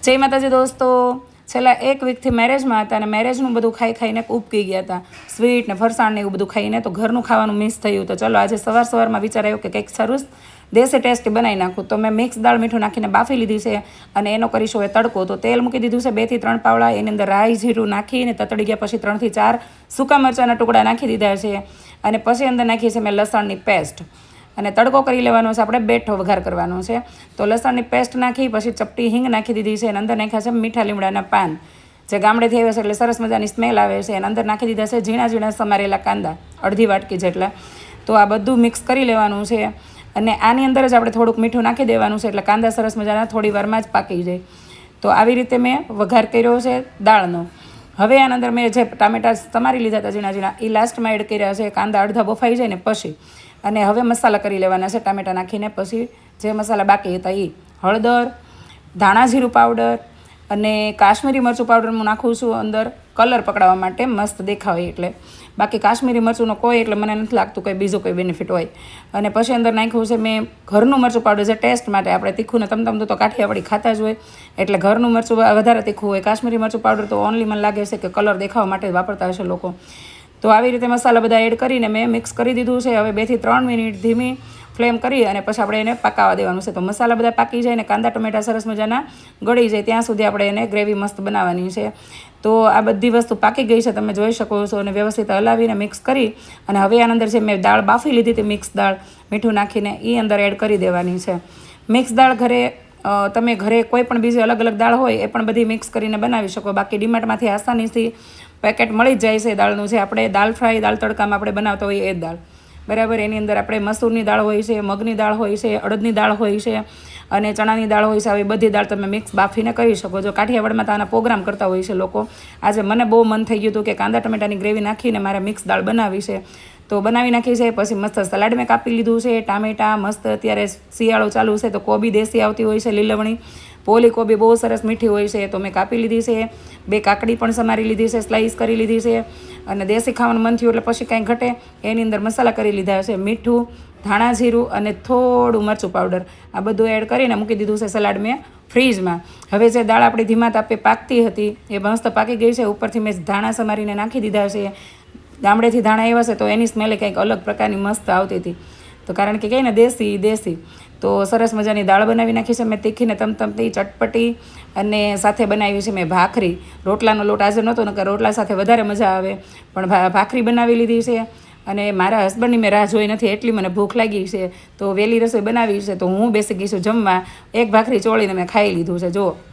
જય માતાજી દોસ્તો, છેલ્લા એક વીકથી મેરેજમાં હતા અને મેરેજનું બધું ખાઈ ખાઈને ઉબકી ગયા હતા. સ્વીટ ને ફરસાણ ને એવું બધું ખાઈને તો ઘરનું ખાવાનું મિસ થયું. તો ચલો આજે સવારમાં વિચાર આવ્યો કે કંઈક સરસ દેશી ટેસ્ટી બનાવી નાખું. તો મેં મિક્સ દાળ મીઠું નાખીને બાફી લીધી છે અને એનો કરીશું એ તડકો. તો તેલ મૂકી દીધું છે 2 થી 3 પાવડા. એની અંદર રાઈ જીરું નાખીને તતડી ગયા પછી 3 થી 4 સૂકા મરચાંના ટુકડા નાખી દીધા છે અને પછી અંદર નાખી છે મેં લસણની પેસ્ટ અને તડકો કરી લેવાનો છે. આપણે બેઠો વઘાર કરવાનો છે. તો લસણની પેસ્ટ નાખી પછી ચપટી હિંગ નાખી દીધી છે અને અંદર નાખ્યા છે મીઠા લીમડાના પાન જે ગામડેથી આવ્યા છે એટલે સરસ મજાની સ્મેલ આવે છે. અને અંદર નાખી દીધા છે ઝીણા ઝીણા સમારેલા કાંદા અડધી વાટકી જેટલા. તો આ બધું મિક્સ કરી લેવાનું છે અને આની અંદર જ આપણે થોડુંક મીઠું નાખી દેવાનું છે એટલે કાંદા સરસ મજાના થોડી વારમાં જ પાકી જાય. તો આવી રીતે મેં વઘાર કર્યો છે દાળનો. હવે આના અંદર મેં જે ટામેટા સમારી લીધા હતા ઝીણા ઝીણા એ લાસ્ટમાં એડ કર્યા છે. કાંદા અડધા બફાઈ જાય ને પછી અને હવે મસાલા કરી લેવાના છે ટામેટા નાખીને. પછી જે મસાલા બાકી હતા એ હળદર, ધાણા જીરું પાવડર અને કાશ્મીરી મરચું પાવડર હું નાખું છું અંદર કલર પકડાવવા માટે, મસ્ત દેખાય એટલે. બાકી કાશ્મીરી મરચુંનો કોઈ એટલે મને નથી લાગતું કંઈ બીજો કોઈ બેનિફિટ હોય. અને પછી અંદર નાખ્યું છે મેં ઘરનું મરચું પાવડર જે ટેસ્ટ માટે. આપણે તીખું ને તમતમ તો કાઠિયાવાડી ખાતા જ હોય એટલે ઘરનું મરચું વધારે તીખું હોય. કાશ્મીરી મરચું પાવડર તો ઓનલી મને લાગે છે કે કલર દેખાવા માટે જ વાપરતા હશે લોકો. તો આવી રીતે મસાલા બધા એડ કરીને મેં મિક્સ કરી દીધું છે. હવે 2 થી 3 મિનિટ ધીમી ફ્લેમ કરી અને પછી આપણે એને પકાવવા દેવાનું છે. તો મસાલા બધા પાકી જાય ને કાંદા ટમેટા સરસ મજાના ગળી જાય ત્યાં સુધી આપણે એને ગ્રેવી મસ્ત બનાવવાની છે. તો આ બધી વસ્તુ પાકી ગઈ છે, તમે જોઈ શકો છો. અને વ્યવસ્થિત હલાવીને મિક્સ કરી અને હવે આની અંદર જે મેં દાળ બાફી લીધી હતી મિક્સ દાળ મીઠું નાખીને એ અંદર એડ કરી દેવાની છે. મિક્સ દાળ તમે ઘરે કોઈ પણ બીજી અલગ અલગ દાળ હોય એ પણ બધી મિક્સ કરીને બનાવી શકો. બાકી ડીમાર્ટમાંથી આસાનીથી પેકેટ મળી જ જાય છે દાળનું. જે આપણે દાળ ફ્રાય દાળ તડકામાં આપણે બનાવતા હોઈએ એ દાળ બરાબર. એની અંદર આપણે મસૂરની દાળ હોય છે, મગની દાળ હોય છે, અડદની દાળ હોય છે અને ચણાની દાળ હોય છે. આવી બધી દાળ તમે મિક્સ બાફીને કરી શકો છો. કાઠિયાવાડમાં તો આના પ્રોગ્રામ કરતા હોય છે લોકો. આજે મને બહુ મન થઈ ગયું હતું કે કાંદા ટમેટાની ગ્રેવી નાખીને મારે મિક્સ દાળ બનાવી છે. તો બનાવી નાખી છે. પછી મસ્ત સલાડ મેં કાપી લીધું છે. ટામેટા મસ્ત, અત્યારે શિયાળો ચાલુ છે તો કોબી દેશી આવતી હોય છે લીલવણી. પોલી કોબી બહુ સરસ મીઠી હોય છે તો મેં કાપી લીધી છે. 2 કાકડી પણ સમારી લીધી છે, સ્લાઈસ કરી લીધી છે. અને દેશી ખાવાનું મન થયું એટલે પછી કાંઈ ઘટે એની અંદર મસાલા કરી લીધા છે. મીઠું, ધાણા જીરું અને થોડું મરચું પાવડર આ બધું એડ કરીને મૂકી દીધું છે સલાડ મેં ફ્રીજમાં. હવે જે દાળ આપણી ધીમા તાપે પાકતી હતી એ મસ્ત પાકી ગઈ છે. ઉપરથી મેં ધાણા સમારીને નાખી દીધા છે. ગામડેથી ધાણા આવ્યા છે તો એની સ્મેલ કંઈક અલગ પ્રકારની મસ્ત આવતી હતી. તો કારણ કે કહે ને દેશી તો સરસ મજાની દાળ બનાવી નાખી છે મેં તીખીને તમતમતી ચટપટી. અને સાથે બનાવી છે મેં ભાખરી. રોટલાનો લોટ આજે નહોતો નકર રોટલા સાથે વધારે મજા આવે પણ ભાખરી બનાવી લીધી છે. અને મારા હસબન્ડની મેં રાહ જોઈ નથી એટલી મને ભૂખ લાગી છે તો વહેલી રસોઈ બનાવી છે. તો હું બેસી ગઈ છું જમવા. 1 ભાખરી ચોળીને મેં ખાઈ લીધું છે. જો